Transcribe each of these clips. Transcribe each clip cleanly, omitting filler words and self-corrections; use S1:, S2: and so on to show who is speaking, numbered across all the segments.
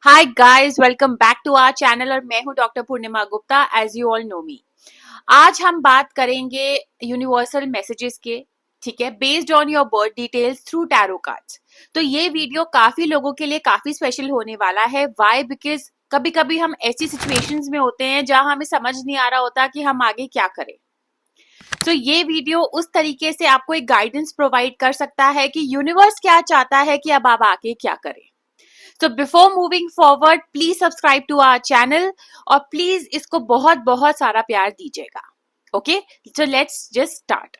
S1: Hi guys, welcome back to our channel और मैं हूं doctor Purnima Gupta. As you all know me, आज हम बात करेंगे यूनिवर्सल मैसेजेस के, ठीक है, based on your birth details through tarot cards. तो ये वीडियो काफी लोगों के लिए काफी स्पेशल होने वाला है। व्हाई? बिकॉज कभी कभी हम ऐसी सिचुएशंस में होते हैं जहां हमें समझ नहीं आ रहा होता कि हम आगे क्या करें। तो ये वीडियो उस तरीके से आपको एक गाइडेंस प्रोवाइड कर सकता है कि यूनिवर्स क्या चाहता है कि अब आप आगे क्या करें। So before moving forward, please subscribe to our channel और please इसको बहुत बहुत सारा प्यार दीजिएगा। Okay, so let's just start.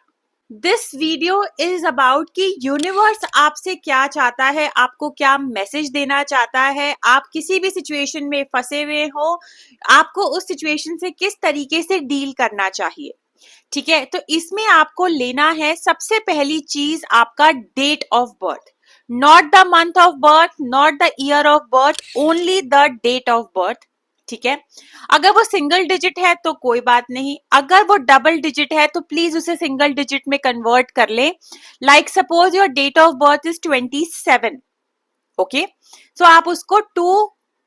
S1: This video is about कि यूनिवर्स आपसे क्या चाहता है, आपको क्या मैसेज देना चाहता है। आप किसी भी सिचुएशन में फंसे हुए हो, आपको उस सिचुएशन से किस तरीके से डील करना चाहिए, ठीक है। तो इसमें आपको लेना है सबसे पहली चीज आपका date of birth, not the month of birth, not the year of birth, only the date of birth, ठीक है। अगर वो सिंगल डिजिट है तो कोई बात नहीं, अगर वो डबल डिजिट है तो प्लीज उसे सिंगल डिजिट में कन्वर्ट कर ले। Like suppose your date of birth is 27, okay, so आप उसको 2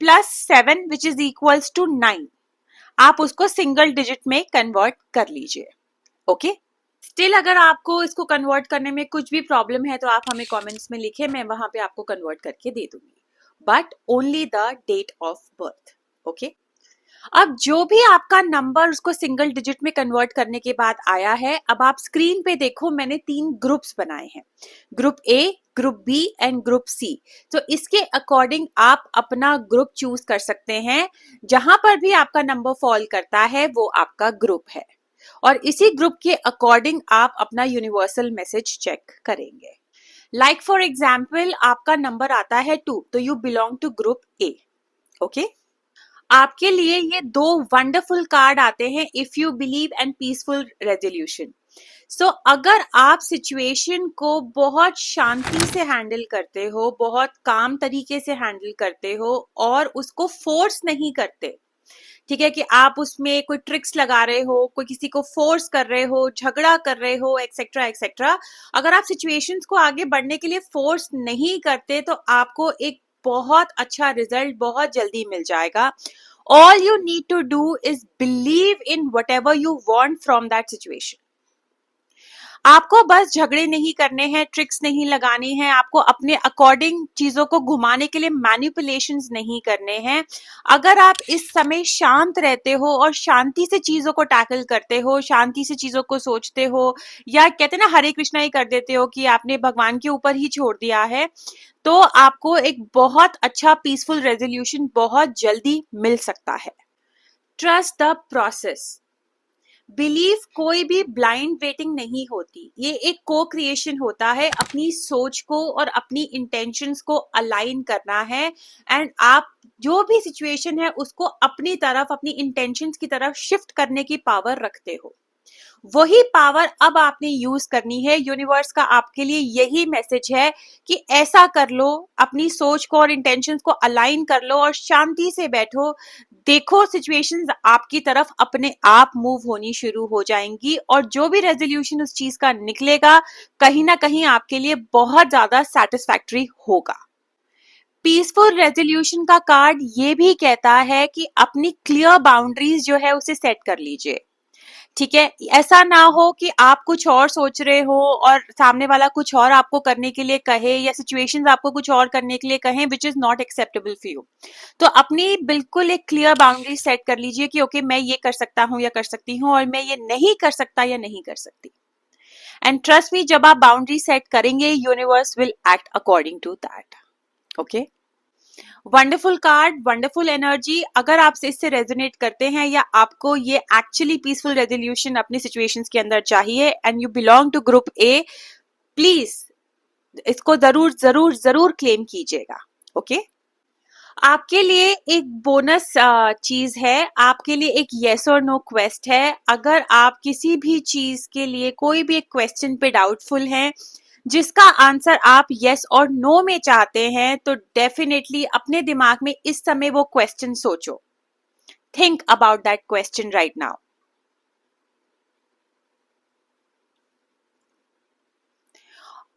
S1: + 7 विच इज इक्वल्स टू 9, आप उसको सिंगल डिजिट में कन्वर्ट कर लीजिए। ओके, स्टिल अगर आपको इसको कन्वर्ट करने में कुछ भी प्रॉब्लम है तो आप हमें कमेंट्स में लिखें, मैं वहां पे आपको कन्वर्ट करके दे दूंगी, but only the date of birth. Okay, अब जो भी आपका नंबर उसको सिंगल डिजिट में कन्वर्ट करने के बाद आया है, अब आप स्क्रीन पे देखो, मैंने 3 ग्रुप्स बनाए हैं, group A, group B and group C. तो इसके अकॉर्डिंग आप अपना ग्रुप चूज कर सकते हैं। जहां पर भी आपका नंबर फॉल करता है वो आपका ग्रुप है, और इसी ग्रुप के अकॉर्डिंग आप अपना यूनिवर्सल मैसेज चेक करेंगे। लाइक फॉर एग्जाम्पल, आपका नंबर आता है 2, तो you belong to group A. Okay, आपके लिए ये 2 वंडरफुल कार्ड आते हैं, if you believe and peaceful resolution. So अगर आप सिचुएशन को बहुत शांति से हैंडल करते हो, बहुत काम तरीके से हैंडल करते हो और उसको फोर्स नहीं करते, ठीक है, कि आप उसमें कोई ट्रिक्स लगा रहे हो, कोई किसी को फोर्स कर रहे हो, झगड़ा कर रहे हो, एक्सेट्रा एक्सेट्रा। अगर आप सिचुएशंस को आगे बढ़ने के लिए फोर्स नहीं करते तो आपको एक बहुत अच्छा रिजल्ट बहुत जल्दी मिल जाएगा। All you need to do is believe in whatever you want from that situation. आपको बस झगड़े नहीं करने हैं, ट्रिक्स नहीं लगानी है, आपको अपने अकॉर्डिंग चीजों को घुमाने के लिए मैनिपुलेशंस नहीं करने हैं। अगर आप इस समय शांत रहते हो और शांति से चीजों को टैकल करते हो, शांति से चीजों को सोचते हो, या कहते हैं ना हरे कृष्णा ही कर देते हो कि आपने भगवान के ऊपर ही छोड़ दिया है, तो आपको एक बहुत अच्छा पीसफुल रेजोल्यूशन बहुत जल्दी मिल सकता है। Trust the process. बिलीव कोई भी ब्लाइंड वेटिंग नहीं होती, ये एक को क्रिएशन होता है। अपनी सोच को और अपनी इंटेंशंस को अलाइन करना है, एंड आप जो भी सिचुएशन है उसको अपनी तरफ, अपनी इंटेंशंस की तरफ शिफ्ट करने की पावर रखते हो। वही पावर अब आपने यूज करनी है। यूनिवर्स का आपके लिए यही मैसेज है कि ऐसा कर लो, अपनी सोच को और इंटेंशंस को अलाइन कर लो और शांति से बैठो। देखो सिचुएशंस आपकी तरफ अपने आप मूव होनी शुरू हो जाएंगी, और जो भी रेजोल्यूशन उस चीज का निकलेगा कहीं ना कहीं आपके लिए बहुत ज्यादा सेटिस्फैक्टरी होगा। पीसफुल रेजोल्यूशन का कार्ड ये भी कहता है कि अपनी क्लियर बाउंड्रीज जो है उसे सेट कर लीजिए, ठीक है। ऐसा ना हो कि आप कुछ और सोच रहे हो और सामने वाला कुछ और आपको करने के लिए कहे, या सिचुएशंस आपको कुछ और करने के लिए कहें which is not acceptable for you. तो अपनी बिल्कुल एक क्लियर बाउंड्री सेट कर लीजिए कि ओके, मैं ये कर सकता हूँ या कर सकती हूँ, और मैं ये नहीं कर सकता या नहीं कर सकती। एंड ट्रस्ट मी, जब आप बाउंड्री सेट करेंगे universe will act according to that. Okay, wonderful card, wonderful energy. अगर आप इससे रेजोनेट करते हैं या आपको ये एक्चुअली पीसफुल रेजोल्यूशन अपनी सिचुएशंस के अंदर चाहिए and you belong to group A, please इसको जरूर जरूर जरूर क्लेम कीजिएगा। ओके, आपके लिए एक बोनस चीज है, आपके लिए एक येस और नो क्वेस्ट है। अगर आप किसी भी चीज के लिए कोई भी एक क्वेश्चन पे डाउटफुल हैं जिसका आंसर आप यस और नो में चाहते हैं, तो डेफिनेटली अपने दिमाग में इस समय वो क्वेश्चन सोचो। Think about that question right now.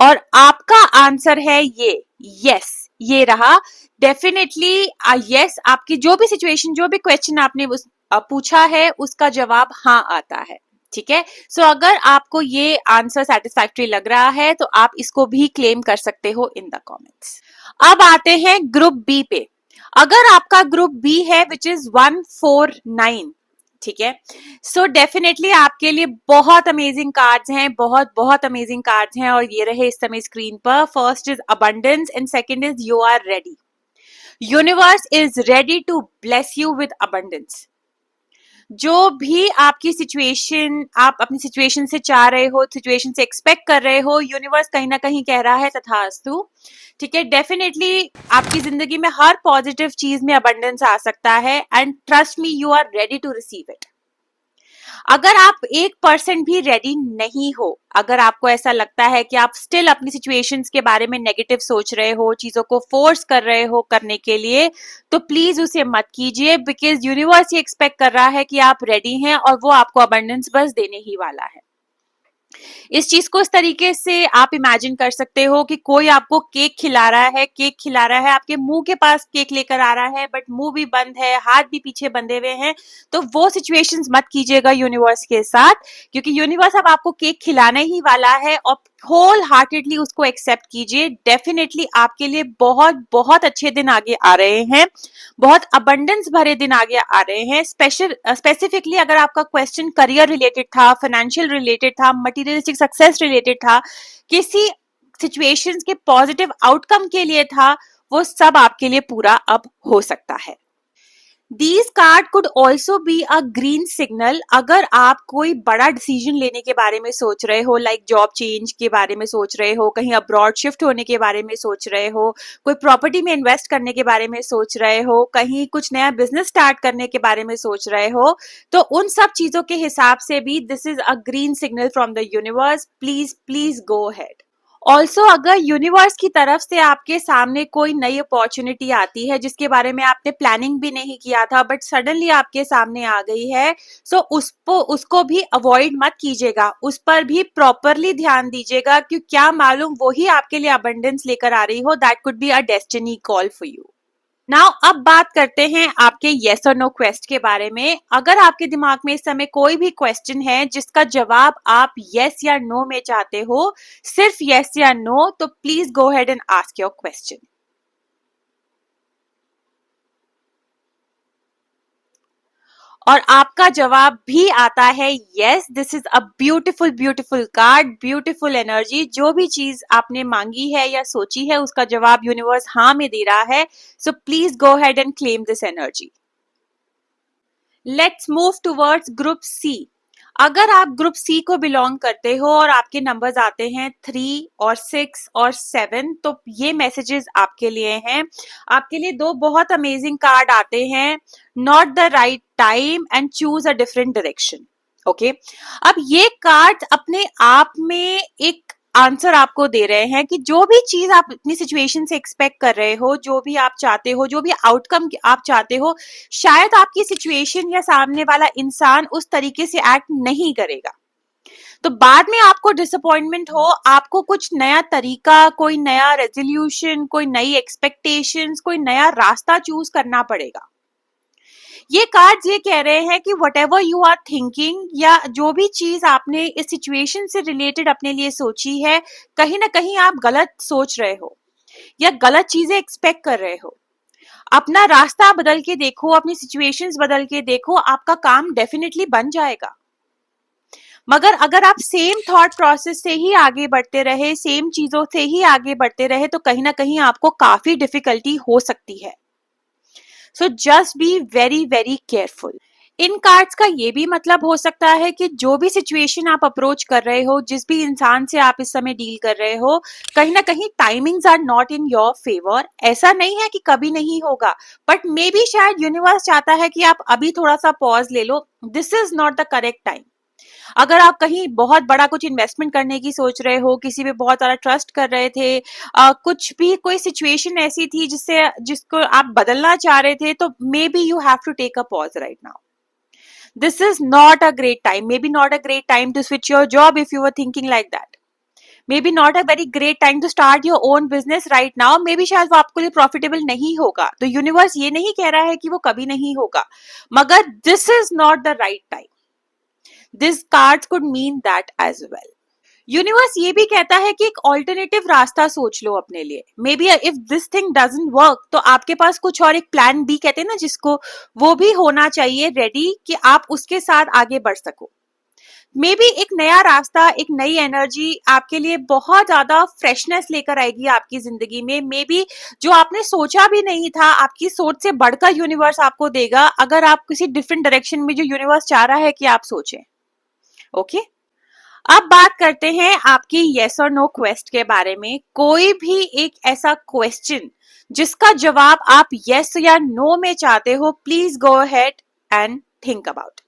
S1: और आपका आंसर है ये, यस, ये रहा। डेफिनेटली यस, आपकी जो भी सिचुएशन, जो भी क्वेश्चन आपने पूछा है उसका जवाब हाँ आता है, ठीक है। सो अगर आपको ये आंसर सेटिस्फैक्टरी लग रहा है तो आप इसको भी क्लेम कर सकते हो इन द कमेंट्स। अब आते हैं ग्रुप बी पे। अगर आपका ग्रुप बी है विच इज 149, ठीक है, सो डेफिनेटली आपके लिए बहुत अमेजिंग कार्ड्स हैं, बहुत बहुत अमेजिंग कार्ड्स हैं, और ये रहे इस समय स्क्रीन पर। First is abundance and second is you are ready. Universe is ready to bless you with abundance. जो भी आपकी सिचुएशन, आप अपनी सिचुएशन से चाह रहे हो, सिचुएशन से एक्सपेक्ट कर रहे हो, यूनिवर्स कहीं ना कहीं कह रहा है तथास्तु, ठीक है। डेफिनेटली आपकी जिंदगी में हर पॉजिटिव चीज में अबंडेंस आ सकता है, and trust me, you are ready to receive it. अगर आप 1% भी रेडी नहीं हो, अगर आपको ऐसा लगता है कि आप स्टिल अपनी सिचुएशंस के बारे में नेगेटिव सोच रहे हो, चीजों को फोर्स कर रहे हो करने के लिए, तो प्लीज उसे मत कीजिए, बिकॉज यूनिवर्स ये एक्सपेक्ट कर रहा है कि आप रेडी हैं और वो आपको अबंडेंस बस देने ही वाला है। इस चीज को इस तरीके से आप इमेजिन कर सकते हो कि कोई आपको केक खिला रहा है, केक खिला रहा है, आपके मुंह के पास केक लेकर आ रहा है, बट मुंह भी बंद है, हाथ भी पीछे बंधे हुए हैं। तो वो सिचुएशंस मत कीजिएगा यूनिवर्स के साथ, क्योंकि यूनिवर्स अब आपको केक खिलाने ही वाला है, और होल हार्टेडली उसको एक्सेप्ट कीजिए। डेफिनेटली आपके लिए बहुत बहुत अच्छे दिन आगे आ रहे हैं, बहुत अबंडेंस भरे दिन आगे आ रहे हैं। स्पेसिफिकली अगर आपका क्वेश्चन करियर रिलेटेड था, फाइनेंशियल रिलेटेड था, मटेरियलिस्टिक सक्सेस रिलेटेड था, किसी सिचुएशंस के पॉजिटिव आउटकम के लिए था, वो सब आपके लिए पूरा अब हो सकता है। These card could also be a green signal अगर आप कोई बड़ा डिसीजन लेने के बारे में सोच रहे हो, लाइक जॉब चेंज के बारे में सोच रहे हो, कहीं अब्रॉड शिफ्ट होने के बारे में सोच रहे हो, कोई प्रॉपर्टी में इन्वेस्ट करने के बारे में सोच रहे हो, कहीं कुछ नया बिजनेस स्टार्ट करने के बारे में सोच रहे हो, तो उन सब चीजों के हिसाब से भी this is a green signal from the universe. Please please go ahead. Also अगर यूनिवर्स की तरफ से आपके सामने कोई नई अपॉर्चुनिटी आती है जिसके बारे में आपने प्लानिंग भी नहीं किया था, बट सडनली आपके सामने आ गई है, सो उसको भी अवॉइड मत कीजिएगा, उस पर भी प्रॉपरली ध्यान दीजिएगा, क्योंकि क्या मालूम वही आपके लिए अबंडेंस लेकर आ रही हो। That could be a destiny call for you. Now अब बात करते हैं आपके येस और नो क्वेश्चन के बारे में। अगर आपके दिमाग में इस समय कोई भी क्वेश्चन है जिसका जवाब आप येस या नो में चाहते हो, सिर्फ येस या नो, तो please go ahead and ask your question. और आपका जवाब भी आता है yes. This is a beautiful beautiful card, beautiful energy. जो भी चीज आपने मांगी है या सोची है उसका जवाब यूनिवर्स हाँ में दे रहा है। So please go ahead and claim this energy. Let's move towards group C. अगर आप ग्रुप सी को बिलोंग करते हो और आपके नंबर्स आते हैं 3 और 6 और 7, तो ये मैसेजेस आपके लिए हैं। आपके लिए दो बहुत अमेजिंग कार्ड आते हैं, not the right time and choose a different direction. Okay, अब ये कार्ड अपने आप में एक आंसर आपको दे रहे हैं कि जो भी चीज आप अपनी सिचुएशन से एक्सपेक्ट कर रहे हो, जो भी आप चाहते हो, जो भी आउटकम आप चाहते हो, शायद आपकी सिचुएशन या सामने वाला इंसान उस तरीके से एक्ट नहीं करेगा, तो बाद में आपको डिसअपॉइंटमेंट हो, आपको कुछ नया तरीका, कोई नया रेजोल्यूशन, कोई नई एक्सपेक्टेशंस, कोई नया रास्ता चूज करना पड़ेगा। ये कार्ड्स ये कह रहे हैं कि whatever you are thinking, या जो भी चीज आपने इस सिचुएशन से रिलेटेड अपने लिए सोची है, कहीं ना कहीं आप गलत सोच रहे हो या गलत चीजें एक्सपेक्ट कर रहे हो। अपना रास्ता बदल के देखो, अपनी सिचुएशंस बदल के देखो, आपका काम डेफिनेटली बन जाएगा। मगर अगर आप सेम थॉट प्रोसेस से ही आगे बढ़ते रहे, सेम चीजों से ही आगे बढ़ते रहे, तो कहीं ना कहीं आपको काफी डिफिकल्टी हो सकती है। So just be very very careful. In cards का ये भी मतलब हो सकता है कि जो भी सिचुएशन आप अप्रोच कर रहे हो, जिस भी इंसान से आप इस समय डील कर रहे हो, कहीं ना कहीं timings are not in your favour. ऐसा नहीं है कि कभी नहीं होगा, बट मे बी शायद यूनिवर्स चाहता है कि आप अभी थोड़ा सा पॉज ले लो। This is not the correct time. अगर आप कहीं बहुत बड़ा कुछ इन्वेस्टमेंट करने की सोच रहे हो, किसी पे बहुत सारा ट्रस्ट कर रहे थे, कुछ भी कोई सिचुएशन ऐसी थी जिसको आप बदलना चाह रहे थे, तो maybe you have to take a pause right now. This is not a great time, maybe not a great time to switch your job if you were thinking like that. Maybe not a very great time to start your own business right now, may be शायद वो आपके लिए profitable नहीं होगा. तो universe ये नहीं कह रहा है कि वो कभी नहीं होगा, मगर this is not the right time. This card could mean that as well. Universe ये भी कहता है कि एक ऑल्टरनेटिव रास्ता सोच लो अपने लिए. May be if this thing doesn't work तो आपके पास कुछ और एक प्लान बी कहते हैं ना जिसको, वो भी होना चाहिए रेडी कि आप उसके साथ आगे बढ़ सको. मे बी एक नया रास्ता, एक नई एनर्जी आपके लिए बहुत ज्यादा फ्रेशनेस लेकर आएगी आपकी जिंदगी में. मे बी जो आपने सोचा भी नहीं था, आपकी सोच से बढ़कर यूनिवर्स आपको देगा, अगर आप किसी डिफरेंट डायरेक्शन में जो यूनिवर्स चाह रहा है कि आप सोचें. ओके अब बात करते हैं आपकी येस और नो क्वेस्ट के बारे में. कोई भी एक ऐसा क्वेश्चन जिसका जवाब आप येस या नो में चाहते हो, please go ahead and think about.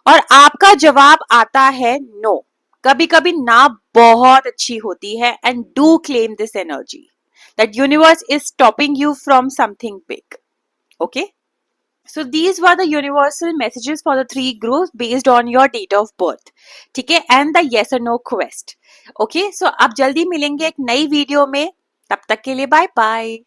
S1: और आपका जवाब आता है नो. कभी कभी ना बहुत अच्छी होती है, and do claim this energy that universe is stopping you from something big. Okay, so these were the universal messages for the three groups based on your date of birth. ठीक है, and the yes or no quest. Okay, so अब जल्दी मिलेंगे एक नई video में. तब तक के लिए बाय बाय.